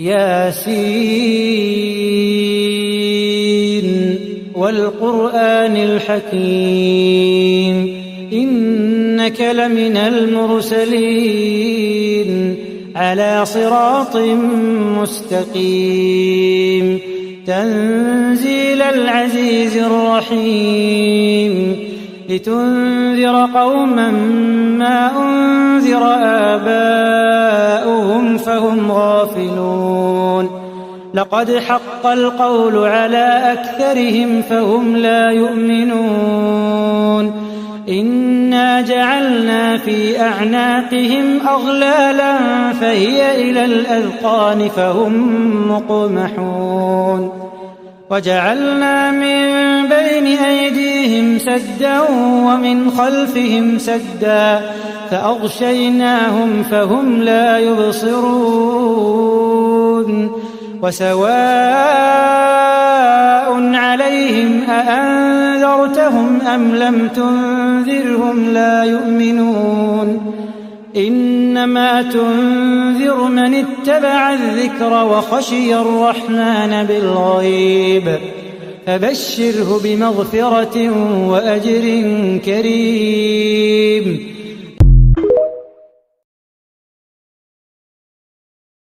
ياسين والقرآن الحكيم إنك لمن المرسلين على صراط مستقيم تنزيل العزيز الرحيم لتنذر قوما ما أنذر آباؤهم فهم غافلون لقد حق القول على أكثرهم فهم لا يؤمنون إنا جعلنا في أعناقهم أغلالا فهي إلى الأذقان فهم مقمحون وجعلنا من بين أيديهم سدا ومن خلفهم سدا فأغشيناهم فهم لا يبصرون وسواء عليهم أأنذرتهم أم لم تنذرهم لا يؤمنون إنما تنذر من اتبع الذكر وخشي الرحمن بالغيب فبشره بمغفرة وأجر كريم